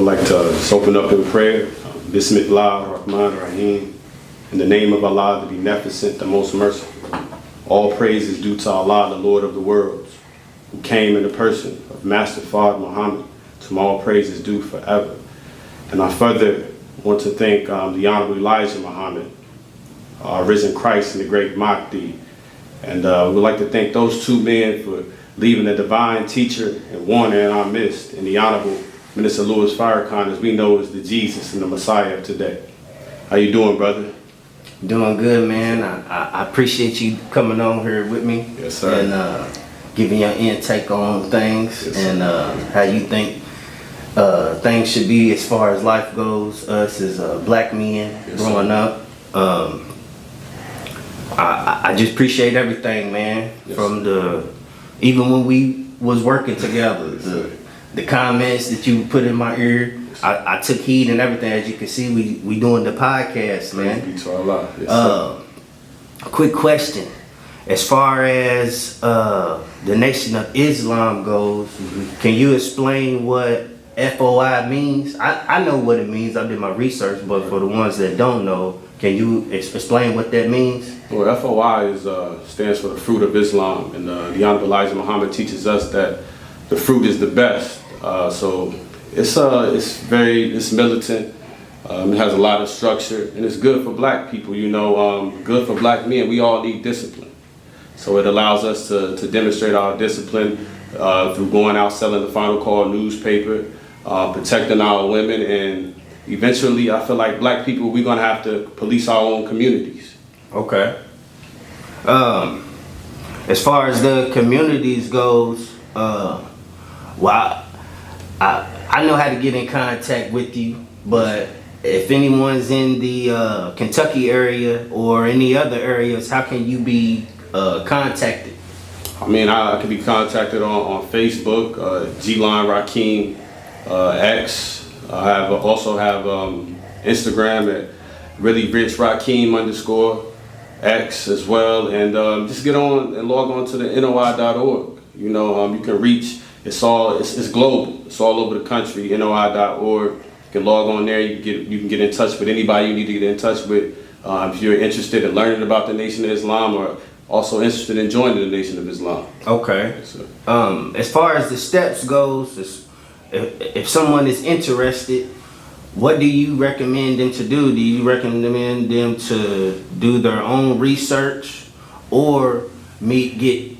like to just open up in prayer. Bismillah ar-Rahman ar-Rahim. In the name of Allah, the Beneficent, the Most Merciful. All praise is due to Allah, the Lord of the worlds, who came in the person of Master Fard Muhammad, to whom all praise is due forever. And I further want to thank the Honorable Elijah Muhammad, our risen Christ and the great Mahdi. And we would like to thank those two men for leaving the divine teacher and warner in our midst, and the Honorable Minister Louis Farrakhan, as we know, is the Jesus and the Messiah of today. How you doing, brother? Doing good, man. I appreciate you coming on here with me. Yes, sir. And giving your intake on things. Yes, and how you think things should be as far as life goes, us as black men. Yes, growing up. I just appreciate everything, man. Yes, from even when we was working together, the comments that you put in my ear, I took heed and everything. As you can see, we doing the podcast, man. Praise be to Allah. Yes, quick question. As far as the Nation of Islam goes, can you explain what FOI means? I know what it means. I did my research, but for the ones that don't know, can you explain what that means? Well, FOI stands for the fruit of Islam, and the Honorable Elijah Muhammad teaches us that the fruit is the best. So it's militant. It has a lot of structure, and it's good for black people. Good for black men. We all need discipline, so it allows us to demonstrate our discipline through going out selling the Final Call newspaper, protecting our women, and eventually, I feel like black people, we're gonna have to police our own communities. Okay. As far as the communities goes, well, I know how to get in contact with you, but if anyone's in the Kentucky area or any other areas, how can you be contacted? I mean, I can be contacted on Facebook, Ge'Lawn Rakeem X. I also have Instagram at reallyrichrakeem_X as well, and just get on and log on to the NOI.org. You can reach. It's global. It's all over the country. NOI.org. You can log on there. You can get in touch with anybody you need to get in touch with. If you're interested in learning about the Nation of Islam, or also interested in joining the Nation of Islam. Okay. So, as far as the steps goes, if someone is interested, what do you recommend them to do? Do you recommend them to do their own research, or meet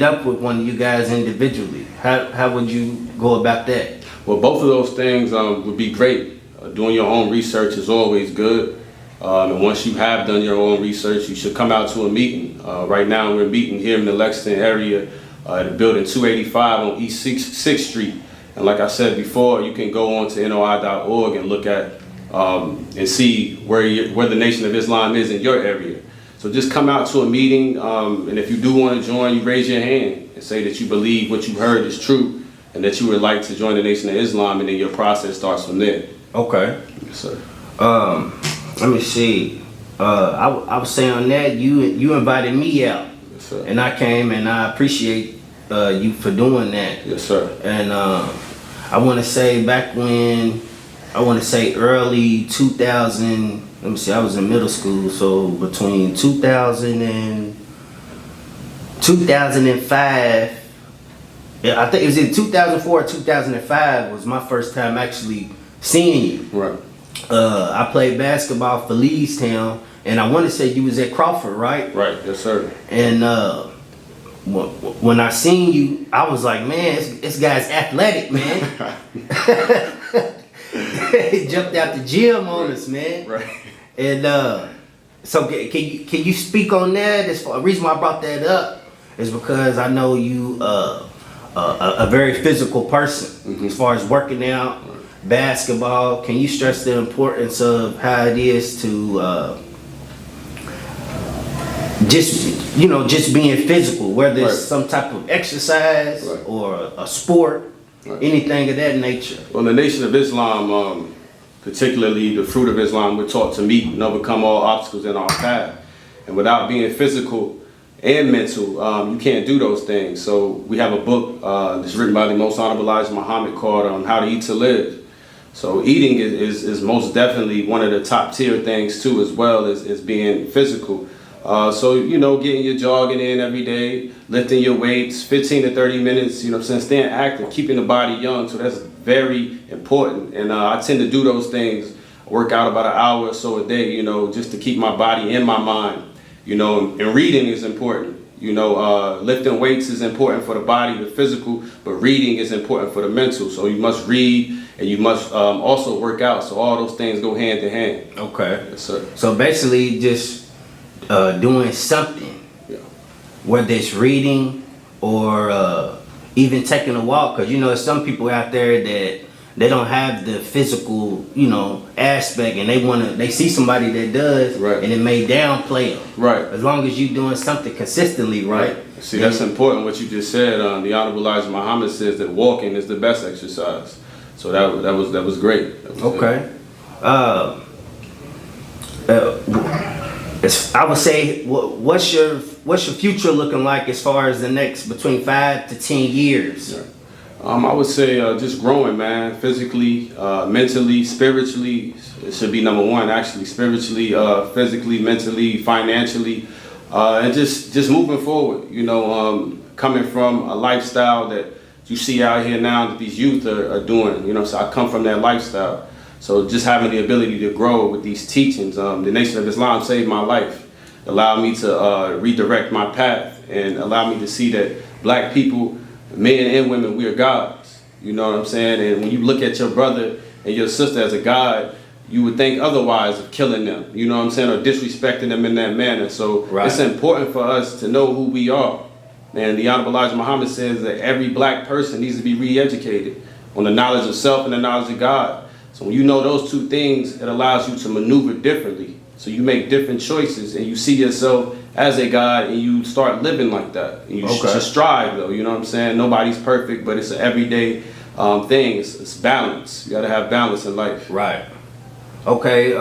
up with one of you guys individually? How would you go about that? Well, both of those things would be great. Doing your own research is always good. And once you have done your own research, you should come out to a meeting. Right now, we're meeting here in the Lexington area at the building 285 on East 6th Street. And like I said before, you can go on to NOI.org and look at and see where the Nation of Islam is in your area. So just come out to a meeting, and if you do want to join, you raise your hand and say that you believe what you heard is true, and that you would like to join the Nation of Islam, and then your process starts from there. Okay. Yes, sir. Let me see. I was saying on that, you invited me out. Yes, sir. And I came, and I appreciate you for doing that. Yes, sir. And I want to say early 2000. Let me see. I was in middle school, so between 2000 and 2005. I think it was in 2004 or 2005 was my first time actually seeing you. Right. I played basketball for Leestown, and I want to say you was at Crawford, right? Right. Yes, sir. And when I seen you, I was like, man, this guy's athletic, man. He jumped out the gym on us, man. Right. And so can you speak on that? The reason why I brought that up is because I know you a very physical person as far as working out, basketball. Can you stress the importance of how it is to just being physical, whether it's some type of exercise or a sport, anything of that nature? Well, the Nation of Islam, particularly the fruit of Islam, we're taught to meet and overcome all obstacles in our path. And without being physical and mental, you can't do those things. So we have a book that's written by the Most Honorable Elijah Muhammad called How to Eat to Live. So eating is most definitely one of the top tier things too, as well as being physical. So, you know, getting your jogging in every day, lifting your weights, 15 to 30 minutes, you know what I'm saying, staying active, keeping the body young. So that's very important. And I tend to do those things, work out about an hour or so a day, you know, just to keep my body and my mind, you know, and reading is important. You know, lifting weights is important for the body, the physical, but reading is important for the mental. So you must read and you must also work out. So all those things go hand in hand. Okay. Yes, sir. So basically just doing something, Yeah. whether it's reading or even taking a walk. Because, you know, there's some people out there that they don't have the physical, you know, aspect, and they see somebody that does, Right. and it may downplay them. Right. As long as you're doing something consistently, right? See, that's important what you just said. The Honorable Elijah Muhammad says that walking is the best exercise. So that was great. That was Okay. I would say, what's your future looking like as far as the next between 5 to 10 years? Yeah. I would say just growing, man, physically, mentally, spiritually. It should be number one, actually, spiritually, physically, mentally, financially, and just moving forward. You know, coming from a lifestyle that you see out here now that these youth are doing. You know, so I come from that lifestyle. So just having the ability to grow with these teachings, the Nation of Islam saved my life, allowed me to redirect my path, and allowed me to see that black people, men and women, we are gods. You know what I'm saying? And when you look at your brother and your sister as a god, you would think otherwise of killing them, you know what I'm saying, or disrespecting them in that manner. So Right. It's important for us to know who we are. And the Honorable Elijah Muhammad says that every black person needs to be re-educated on the knowledge of self and the knowledge of God. So when you know those two things, it allows you to maneuver differently. So you make different choices and you see yourself as a God and you start living like that. And you should strive though, you know what I'm saying? Nobody's perfect, but it's an everyday thing. It's balance. You gotta have balance in life. Right. Okay,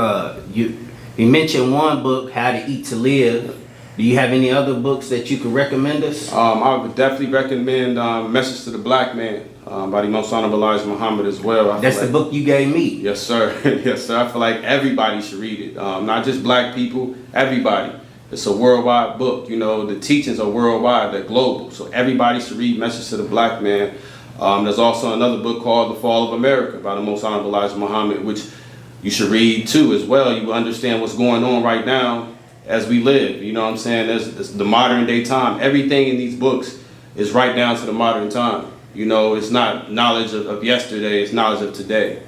you mentioned one book, How to Eat to Live. Do you have any other books that you could recommend us? I would definitely recommend Message to the Black Man by the Most Honorable Elijah Muhammad as well. That's the book you gave me. Yes, sir. Yes, sir. I feel like everybody should read it. Not just black people, everybody. It's a worldwide book. You know, the teachings are worldwide, they're global. So everybody should read Message to the Black Man. There's also another book called The Fall of America by the Most Honorable Elijah Muhammad, which you should read too as well. You will understand what's going on right now as we live. You know what I'm saying? There's the modern day time. Everything in these books is right down to the modern time. You know, it's not knowledge of yesterday, it's knowledge of today.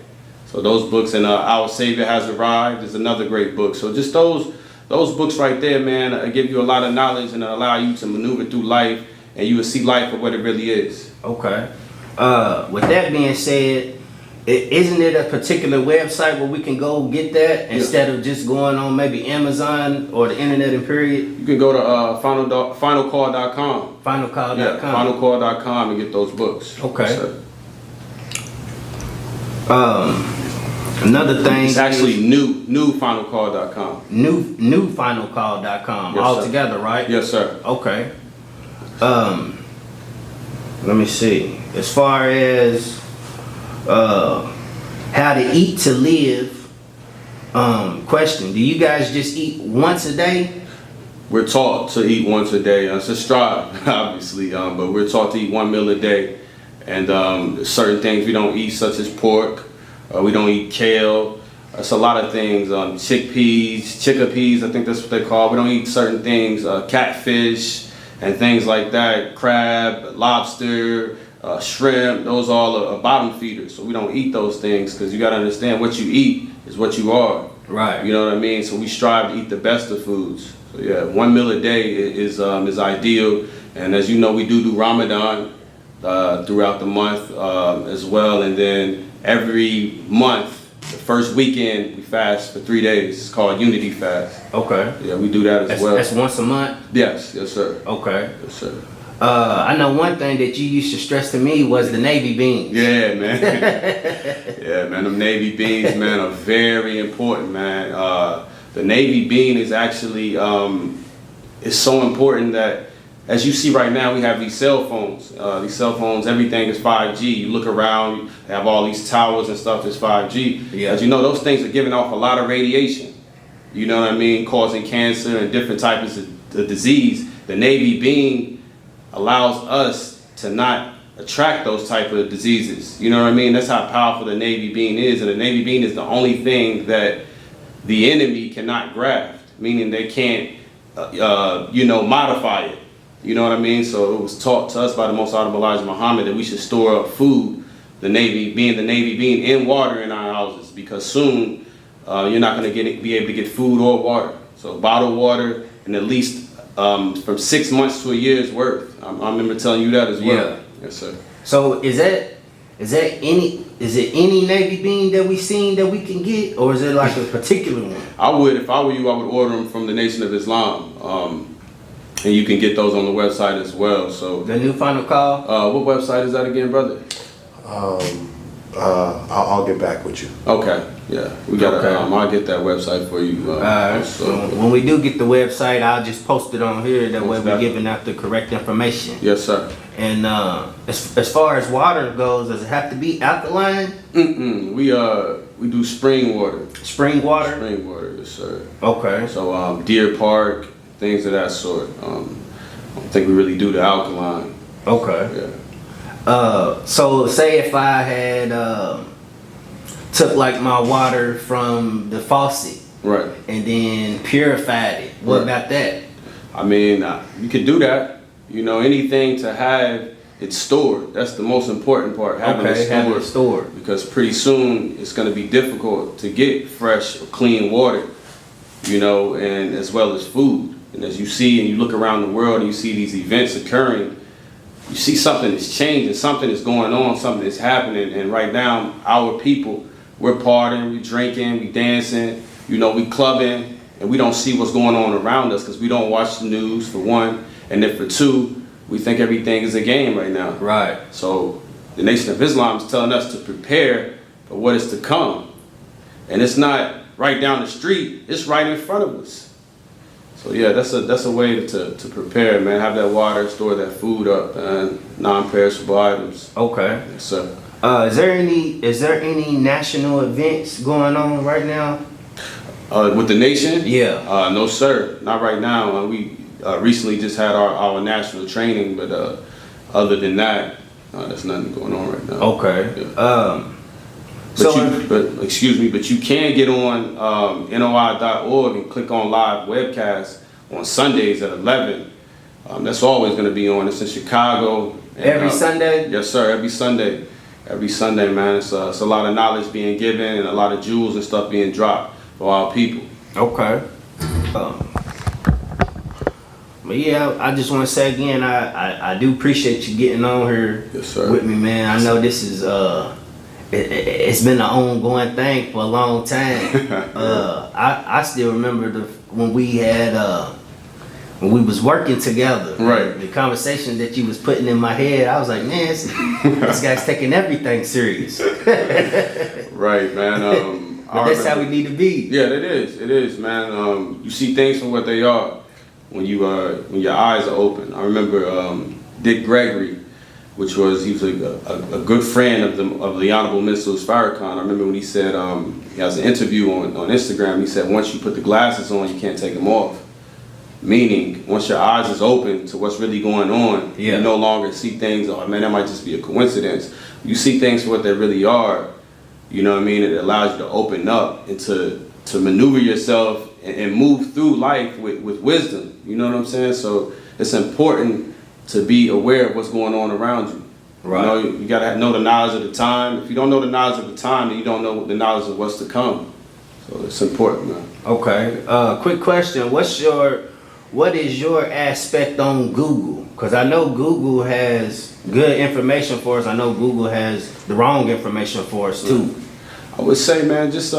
So those books, and Our Savior Has Arrived is another great book. So just those books right there, man, give you a lot of knowledge and allow you to maneuver through life, and you will see life for what it really is. Okay. With that being said, isn't it a particular website where we can go get that instead of just going on maybe Amazon or the internet and period? You can go to finalcall.com. Finalcall.com. Yeah, finalcall.com and get those books. Okay. Yes, sir. Another thing. It's actually newfinalcall.com. Newfinalcall.com. Yes, all sir. together, right? Yes, sir. Okay. Let me see. As far as how to eat to live, question, do you guys just eat once a day? We're taught to eat once a day. It's a strive, obviously, but we're taught to eat 1 meal a day. And certain things we don't eat, such as pork. We don't eat kale. It's a lot of things. Chickpeas, I think that's what they're called. We don't eat certain things, catfish and things like that. Crab, lobster, shrimp, those all are bottom feeders. So we don't eat those things because you got to understand what you eat is what you are. Right. You know what I mean? So we strive to eat the best of foods. So yeah, 1 meal a day is ideal. And as you know, we do Ramadan throughout the month as well. And then every month, the first weekend, we fast for 3 days. It's called Unity Fast. Okay. Yeah, we do that as well. That's once a month? Yes, sir. Okay. Yes, sir. I know one thing that you used to stress to me was the Navy beans. Yeah, man. Yeah, man. Them Navy beans, man, are very important, man. The Navy bean is actually it's so important that as you see right now, we have these cell phones. These cell phones, everything is 5G. You look around, you have all these towers and stuff that's 5G. Yeah. As you know, those things are giving off a lot of radiation. You know what I mean? Causing cancer and different types of disease. The navy beam allows us to not attract those type of diseases. You know what I mean? That's how powerful the navy beam is. And the navy beam is the only thing that the enemy cannot graft, meaning they can't, modify it. You know what I mean? So it was taught to us by the Most Honorable Elijah Muhammad that we should store up food, the navy being in water in our houses, because soon you're not going to be able to get food or water. So bottled water and at least from 6 months to a year's worth. I remember telling you that as well. Yeah. Yes, sir. So is it any navy bean that we seen that we can get, or is it like a particular one? I would, if I were you, I would order them from the Nation of Islam. And you can get those on the website as well. So The New Final Call? what website is that again, brother? I'll get back with you. Okay, yeah, we got. Okay. I'll get that website for you. Alright, so when we do get the website, I'll just post it on here. That way we're definitely. giving out the correct information. Yes, sir. And as far as water goes, does it have to be alkaline? We do spring water. Spring water? Spring water, yes, sir. Okay. So Deer Park, things of that sort. I don't think we really do the alkaline. Okay. Yeah. So say if I had took like my water from the faucet Right. and then purified it, what Right. about that? I mean, you could do that. You know, anything to have it stored. That's the most important part. Having Having it it stored. stored. Because pretty soon it's going to be difficult to get fresh or clean water. You know, and as well as food. And as you see and you look around the world and you see these events occurring, you see something is changing, something is going on, something is happening. And right now, our people, we're partying, we drinking, we dancing, we clubbing, and we don't see what's going on around us because we don't watch the news, for one. And then for two, we think everything is a game right now. Right. So the Nation of Islam is telling us to prepare for what is to come. And it's not right down the street, it's right in front of us. So yeah, that's a way to prepare, man. Have that water, store that food up, and non-perishable items. Okay. Yes, sir. Is there any national events going on right now? With the nation? Yeah. No, sir. Not right now. We recently just had our national training, but other than that, there's nothing going on right now. Okay. Yeah. But you can get on NOI.org and click on live webcast on Sundays at 11. That's always going to be on. It's in Chicago. And, Every Sunday? Yes, sir. Every Sunday. Every Sunday, man. It's a lot of knowledge being given and a lot of jewels and stuff being dropped for our people. Okay. But yeah, I just want to say again, I do appreciate you getting on here Yes, sir. with me, man. I know this is it's been an ongoing thing for a long time. I still remember when we had when we was working together. Right. The conversation that you was putting in my head, I was like, man, this guy's taking everything serious. Right, man. But that's how we need to be. Yeah, it is, man. You see things for what they are when your eyes are open. I remember Dick Gregory, he was a good friend of the Honorable Minister Farrakhan. I remember when he said, he has an interview on Instagram, he said, once you put the glasses on, you can't take them off. Meaning, once your eyes is open to what's really going on, Yeah. you no longer see things, oh man, that might just be a coincidence. You see things for what they really are, you know what I mean? It allows you to open up and to maneuver yourself and move through life with wisdom, you know what I'm saying? So it's important to be aware of what's going on around you. Right. You gotta know the knowledge of the time. If you don't know the knowledge of the time, then you don't know the knowledge of what's to come. So it's important, man. Okay. Quick question. What is your aspect on Google? Because I know Google has good information for us. I know Google has the wrong information for us too. I would say, man, just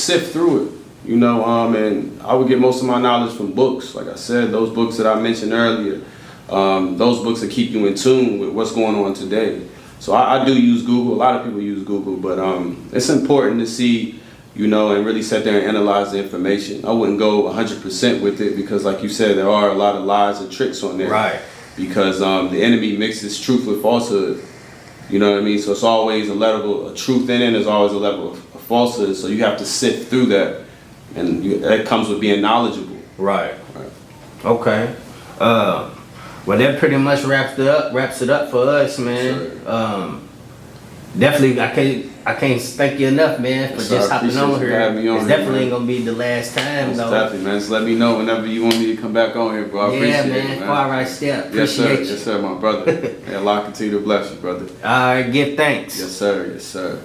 sift through it. And I would get most of my knowledge from books. Like I said, those books that I mentioned earlier, those books that keep you in tune with what's going on today. So I do use Google. A lot of people use Google, but it's important to see, and really sit there and analyze the information. I wouldn't go 100% with it because, like you said, there are a lot of lies and tricks on there. Right. because the enemy mixes truth with falsehood. You know what I mean? So it's always a level of truth in it. There's always a level of falsehood. So you have to sift through that, and that comes with being knowledgeable. Right. Okay. Well, that pretty much wraps it up for us, man. Sure. Definitely, I can't thank you enough, man, for just hopping on here. It's definitely ain't gonna be the last time, though. Definitely, man. Just let me know whenever you want me to come back on here, bro. I appreciate it, man. FariStep. Appreciate you. Yes, sir, my brother. Yeah, Allah continue to bless you, brother. All right, give thanks. Yes, sir. Yes, sir.